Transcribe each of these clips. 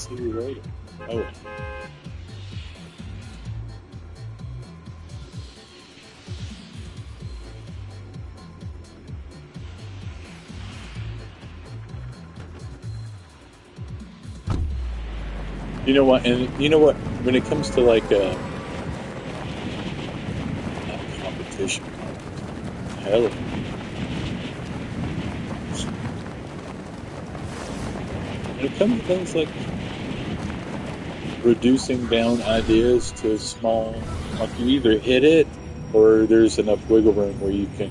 See you later. Oh, you know what? And you know what? When it comes to like not competition, hell, when it comes to things like reducing down ideas to small, like you either hit it or there's enough wiggle room where you can.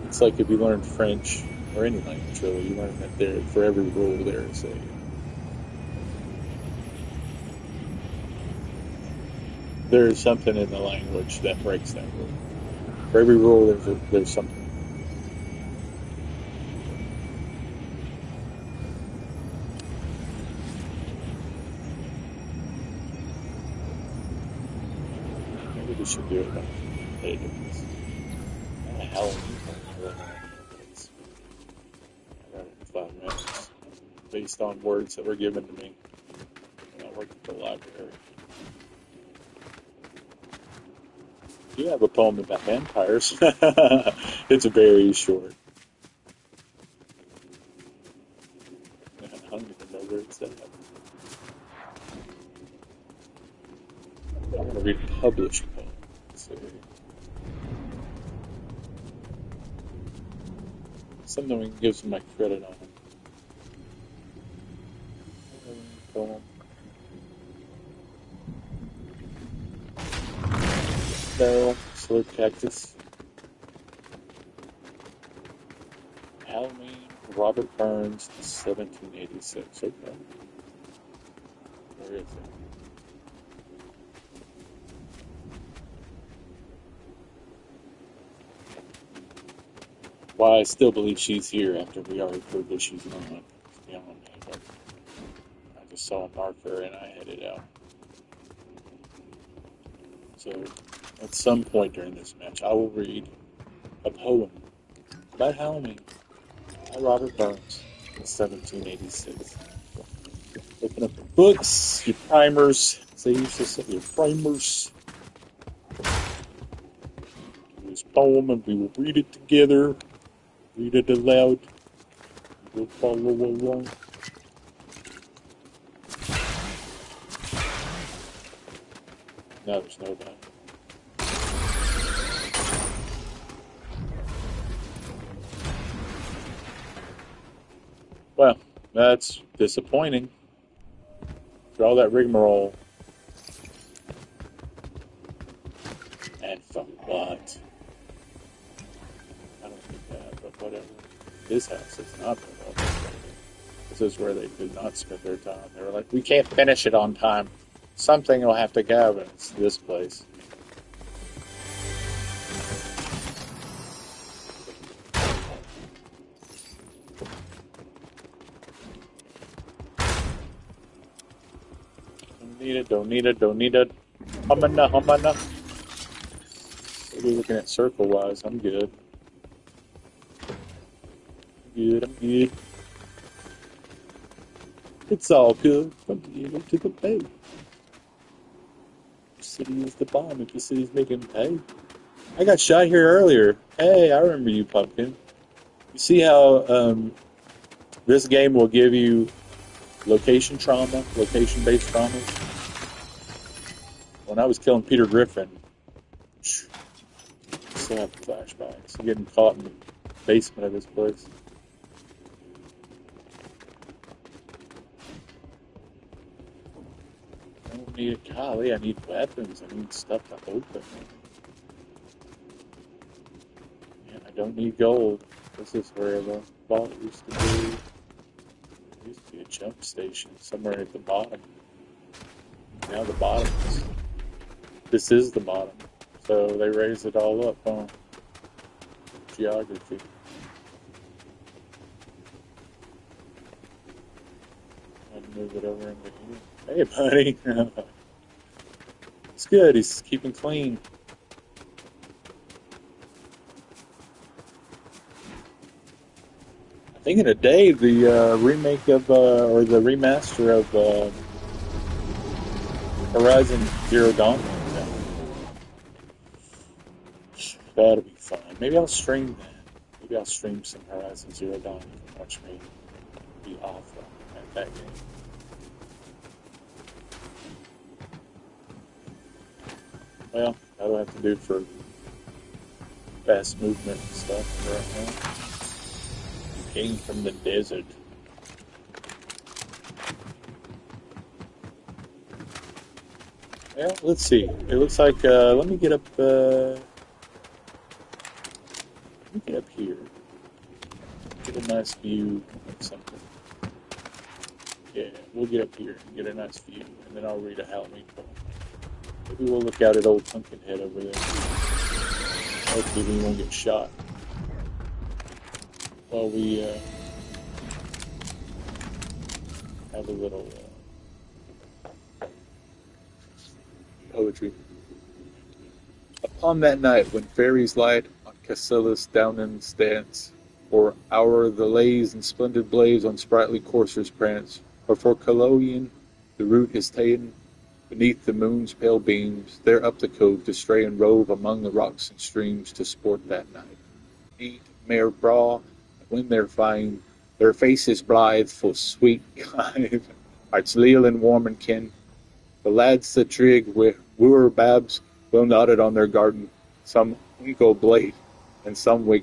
It's like if you learn French or any language really, you learn that there for every rule there is something in the language that breaks that rule. For every rule, there's something. Maybe we should do it on competitiveness. Halloween I got it in 5 minutes based on words that were given to me when I worked at the library. You have a poem about vampires. It's very short. I don't even know where it's at. I want to read a published poem. So, something we can give some credit on. Poem. No, slurp cactus. Halloween, Robert Burns, 1786. Okay. Where is it? Why I still believe she's here after we already proved that she's not. It's beyond me, but I just saw a marker and I headed out. So, at some point during this match, I will read a poem about Halloween by Robert Burns in 1786. Open up your books, your primers, as they used to say, your primers. This poem, and we will read it together. Read it aloud. We'll follow along. No, there's no doubt. Well, that's disappointing. For all that rigmarole. And for what? I don't think that, but whatever. His house is not built up. This is where they did not spend their time. They were like, we can't finish it on time. Something will have to go, and it's this place. Don't need it, don't need it, don't need it. Humana, humana. Maybe looking at circle wise, I'm good. I'm good. It's all good from the end to the bay. The city is the bomb if the city's making pay. I got shot here earlier. Hey, I remember you, Pumpkin. You see how this game will give you location trauma, location-based traumas? When I was killing Peter Griffin, I still have flashbacks. I'm getting caught in the basement of this place. I don't need it. Golly, I need weapons. I need stuff to open. Man, I don't need gold. This is where the vault used to be. There used to be a jump station somewhere at the bottom. Now the bottom is... This is the bottom. So they raised it all up on geography. I'd move it over into here. Hey, buddy. It's good. He's keeping clean. I Thinking today, the remake of, or the remaster of Horizon Zero Dawn. Yeah, that'll be fun. Maybe I'll stream that. Maybe I'll stream some Horizon Zero Dawn. You can watch me be awful at that game. Well, that'll have to do for fast movement and stuff right now. Came from the desert. Well, let's see. It looks like, let me get up, here. Get a nice view of something. Yeah, we'll get up here and get a nice view, and then I'll read a Halloween poem. Maybe we'll look out at old Pumpkinhead over there. Hopefully we won't get shot while we have a little poetry. Upon that night when fairies light on Cassillis Downland's dance, or hour the lays and splendid blades on sprightly coursers prance, or for Coloian the route is ta'en, beneath the moon's pale beams, there up the cove to stray and rove among the rocks and streams to sport that night. Eat, mare braw, and when they're fine, their faces blithe, full sweet kind, hearts leal and warm and kin. The lads that trig wi' wooer babs will nodded on their garden, some unco blade, and some wi'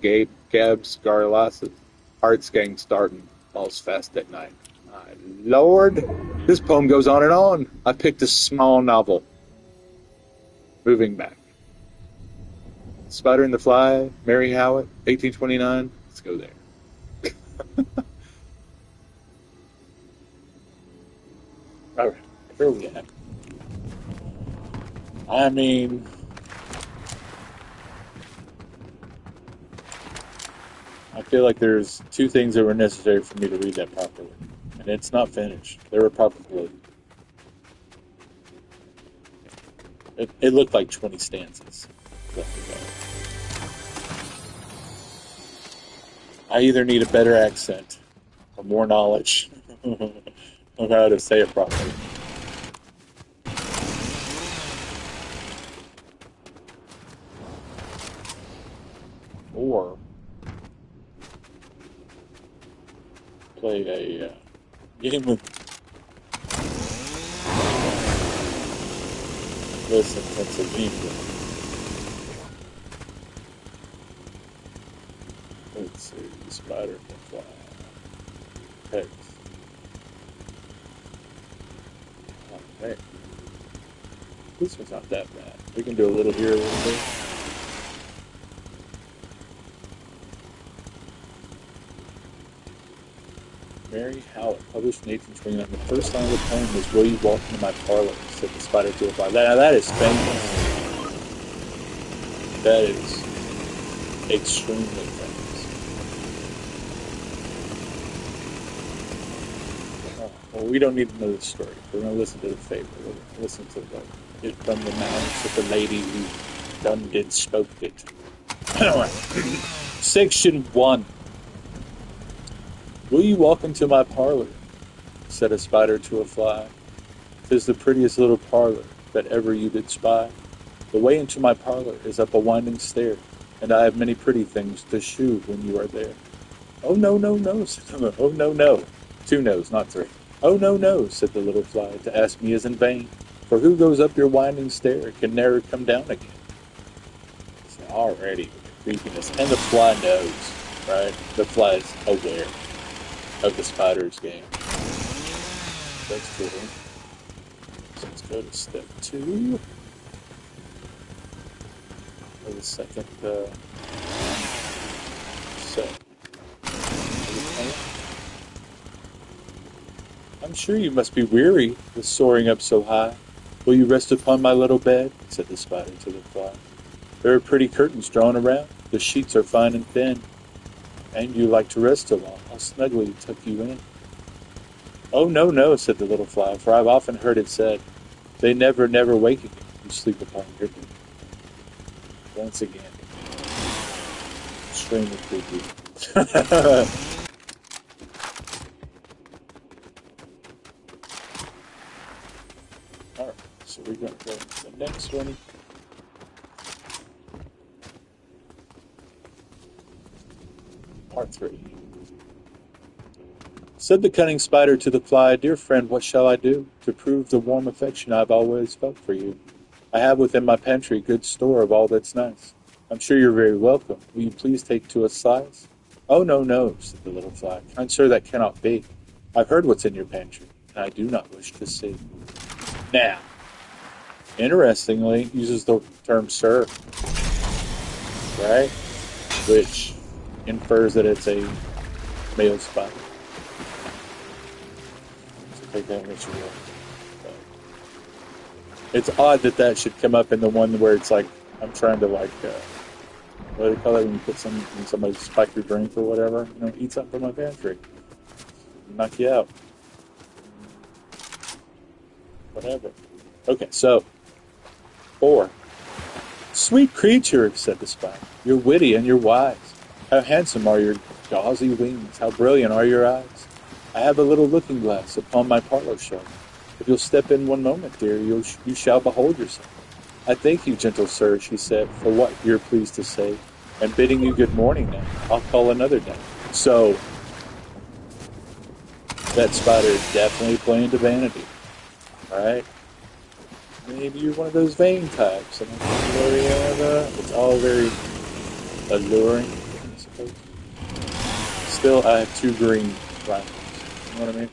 gabs garlasses, hearts gang startin', falls fast at night. My lord, this poem goes on and on. I picked a small novel. Moving back. Spider and the Fly, Mary Howitt, 1829. Let's go there. All right, where are we at? I mean, I feel like there's two things that were necessary for me to read that properly. And it's not finished. There were probably... It looked like 20 stanzas left to go. I either need a better accent or more knowledge of how to say it properly. Or play a game with less intensive English. Let's see, Spider and the Fly. Text. Oh, hey. This one's not that bad. We can do a little here, a little bit. Mary Howitt, published in 1829. The first line of the poem is, "Will you walk into my parlor?" said the spider to a fly. Now that is famous. That is extremely famous. Well, we don't need to know the story. We're going to listen to the fable. We're going to listen to it from the mouth of the lady who done did spoke it. Section 1. "Will you walk into my parlor?" said a spider to a fly. "'Tis the prettiest little parlor that ever you did spy. The way into my parlor is up a winding stair, and I have many pretty things to shew when you are there." "Oh, no, no, no," said the "Oh, no, no." 2 no's, not 3. "Oh, no, no," said the little fly, "to ask me is in vain, for who goes up your winding stair can ne'er come down again." So already, creepiness. And the fly knows, right? The fly is aware of the spider's game. That's cool. So let's go to step 2. For the second set. "I'm sure you must be weary with soaring up so high. Will you rest upon my little bed?" said the spider to the fly. "There are pretty curtains drawn around. The sheets are fine and thin. And you like to rest so long, I'll snugly tuck you in." "Oh, no, no," said the little fly, "for I've often heard it said, they never, never wake again who sleep upon your bed." Once again, extremely creepy. 20. Part 3. Said the cunning spider to the fly, "Dear friend, what shall I do to prove the warm affection I've always felt for you? I have within my pantry good store of all that's nice. I'm sure you're very welcome. Will you please take to a slice?" "Oh, no, no," said the little fly. "Kind sir, that cannot be. I've heard what's in your pantry, and I do not wish to see." Now, interestingly, uses the term sir, right? Which infers that it's a male spider. So take that what you will. It's odd that that should come up in the one where it's like, I'm trying to like, what do they call it when you put some, when somebody spike your drink or whatever? You know, eat something from my pantry. Knock you out. Whatever. Okay, so, 4. "Sweet creature," said the spider, "you're witty and you're wise. How handsome are your gauzy wings, how brilliant are your eyes. I have a little looking glass upon my parlor shelf. If you'll step in one moment, dear, you shall behold yourself. I thank you, gentle sir," she said, "for what you're pleased to say, and bidding you good morning now, I'll call another day." So, that spider is definitely playing to vanity, right? Maybe you're one of those vain types, and it's all very alluring, I suppose. Still, I have 2 green rhinos. You know what I mean?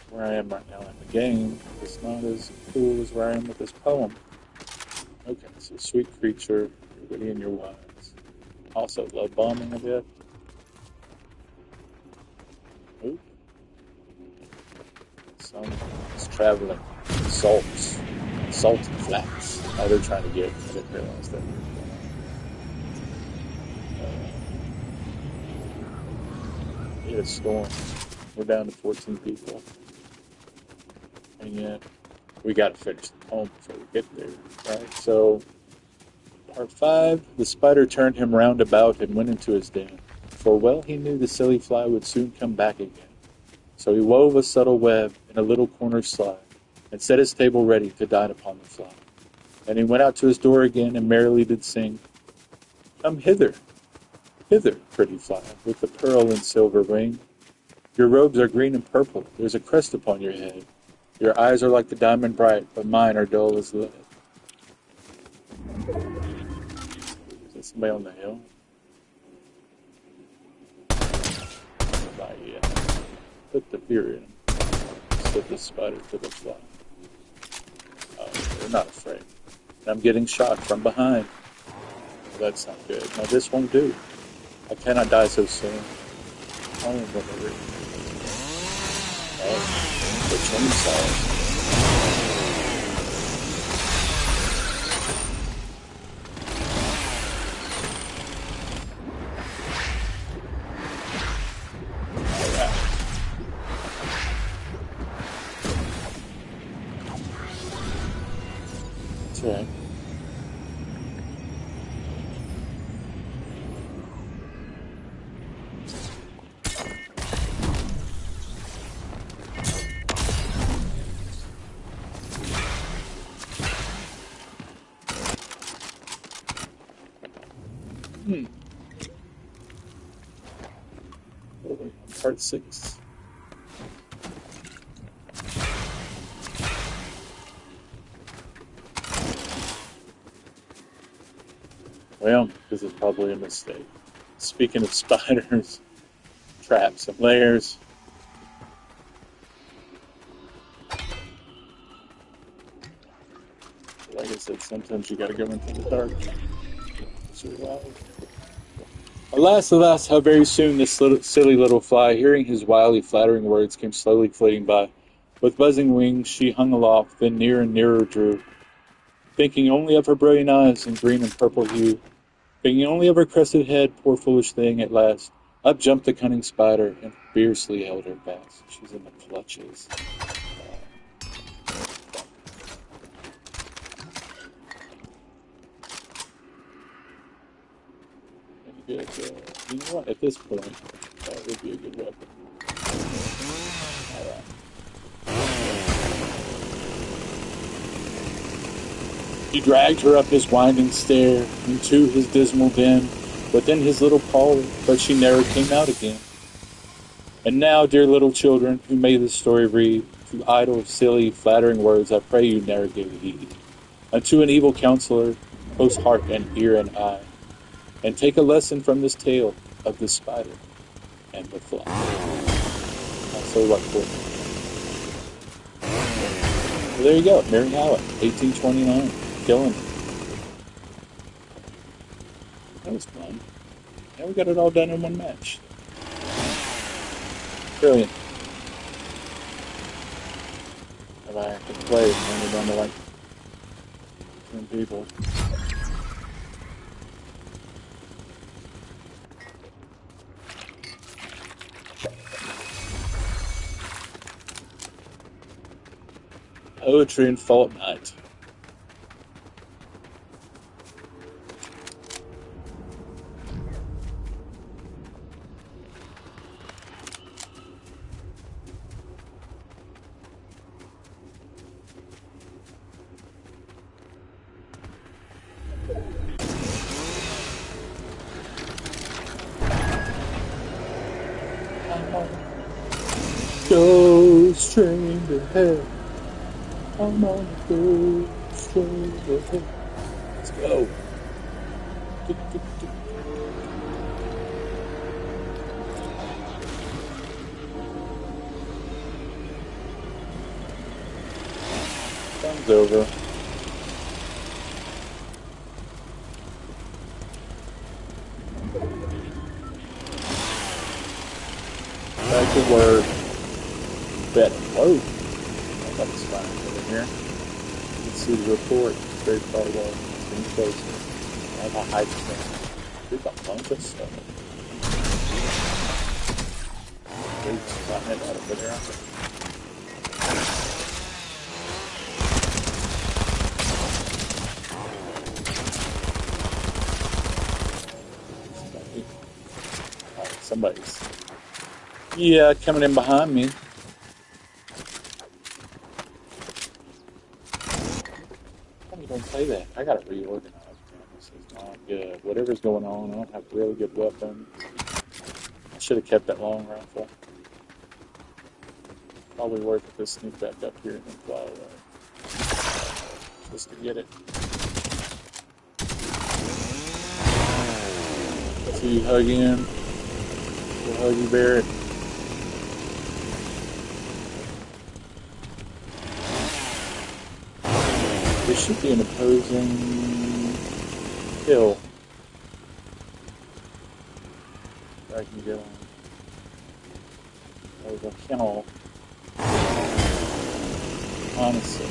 Where I am right now in the game is not as cool as where I am with this poem. Okay, so sweet creature, you're witty and you're wise. Also, love bombing a bit. Oop. Someone's traveling salts, salty flats. Oh, they're trying to get. I didn't realize that. Hit a storm. We're down to 14 people. And yet, we got to finish the poem before we get there, right? So, part 5, the spider turned him round about and went into his den, for well he knew the silly fly would soon come back again. So he wove a subtle web in a little corner slide, and set his table ready to dine upon the fly. And he went out to his door again, and merrily did sing, "Come hither, hither, pretty fly, with the pearl and silver ring. Your robes are green and purple, there's a crest upon your head. Your eyes are like the diamond bright, but mine are dull as lead." Is that somebody on the hill? Not yet. Put the fear in him. Said the spider to the fly. Oh, they're not afraid. And I'm getting shot from behind. Well, that's not good. Now this won't do. I cannot die so soon. I don't remember it. Oh, the chainsaw. Right. Part 6. Well, this is probably a mistake. Speaking of spiders, traps, and layers. Like I said, sometimes you gotta go into the dark to survive. Alas, alas, how very soon this silly little fly, hearing his wildly flattering words, came slowly flitting by. With buzzing wings she hung aloft, then near and nearer drew, thinking only of her brilliant eyes and green and purple hue, thinking only of her crested head, poor foolish thing, at last. Up jumped the cunning spider, and fiercely held her fast. She's in the clutches. Good, you know what? At this point, that would be a good weapon. Alright. He dragged her up his winding stair, into his dismal den, within his little parlor, but she never came out again. And now, dear little children, who may this story read, to idle, silly, flattering words I pray you ne'er give heed. Unto an evil counselor, close heart and ear and eye, and take a lesson from this tale of the spider and the fly. So what for? Well, there you go, Mary Howitt, 1829, killing it. That was fun. Now we got it all done in one match. Brilliant. If I could play, only down to like 10 people. Poetry and Fortnite. Ghost train to hell. I'm on a ghost train to hell. Let's go. Time's over. Back to work. Better. Whoa. That's fine over here. You can see the report. It's very far away. It's getting closer. I have a high percent. There's a bunch of stuff. There's gotten it out over there. Somebody's. Yeah, coming in behind me. Don't play that. I gotta reorganize, man. This is not good. Whatever's going on, I don't have a really good weapon. I should have kept that long rifle. Probably worth it to sneak back up here and then fly away. Just to get it. See you hug in. We'll hug you, Barrett. There should be an opposing hill that I can get on. There's a hill. Honestly,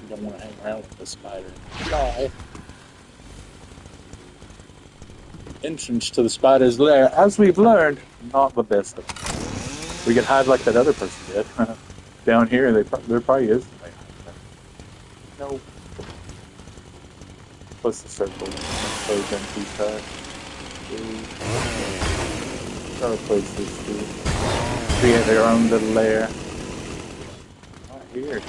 you don't want to hang around with the spider. Die. Entrance to the spider's lair, as we've learned, not the best of them. We could hide like that other person did. Down here, there probably is. No. Plus the circle. Close them too tight. Try to close this too. Create their own little lair. Not here.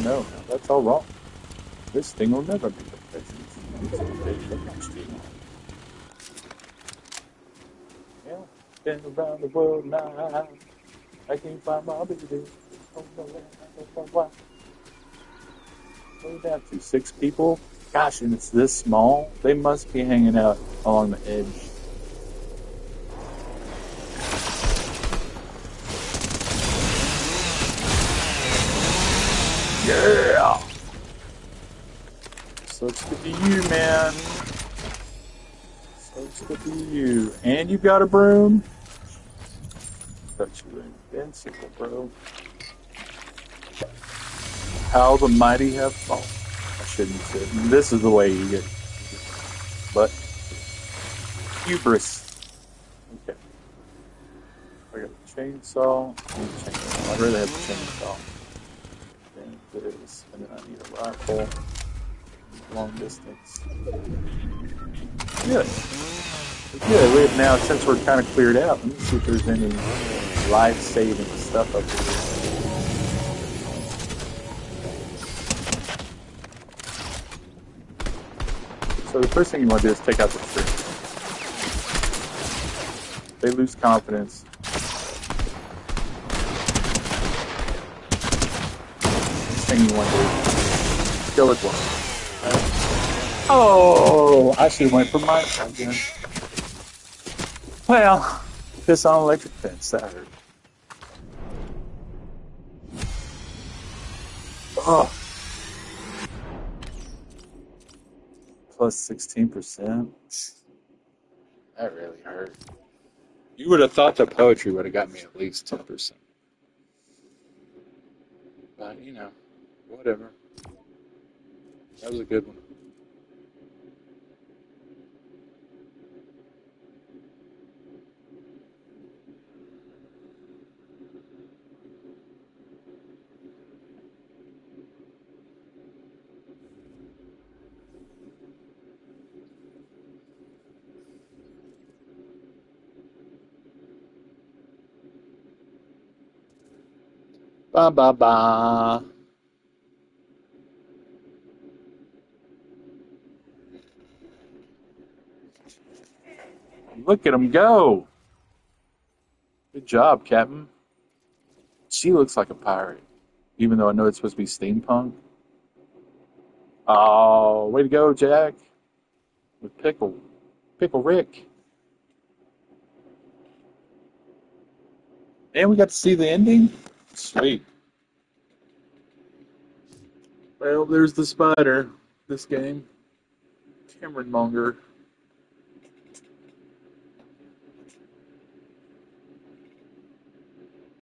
No. That's all wrong. This thing will never be the presence. Yeah, been around the world now. I can't find my baby. What are we down to? 6 people? Gosh, and it's this small? They must be hanging out along the edge. Yeah! So it's good to you, man. So it's good to you. And you got a broom? Thought you were invincible, bro. How the mighty have fallen. I shouldn't have said. This is the way you get. But hubris. Okay. I got the chainsaw. I'd rather have the chainsaw than this. And then I need a rifle. Long distance. Good. Good. Now, since we're kind of cleared out, let me see if there's any life-saving stuff up here. So the first thing you want to do is take out the tree. They lose confidence. Next thing you want to do is kill it once. Right? Oh, I should have went for my shotgun. Well, piss on electric fence. That hurt. Oh, plus 16%. That really hurt. You would have thought the poetry would have got me at least 10%. But, whatever. That was a good one. Ba ba ba. Look at him go. Good job, Captain. She looks like a pirate, even though I know it's supposed to be steampunk. Oh, way to go, Jack. With Pickle. Pickle Rick. And we got to see the ending? Sweet. Well, there's the spider. This game. Cameron Monger.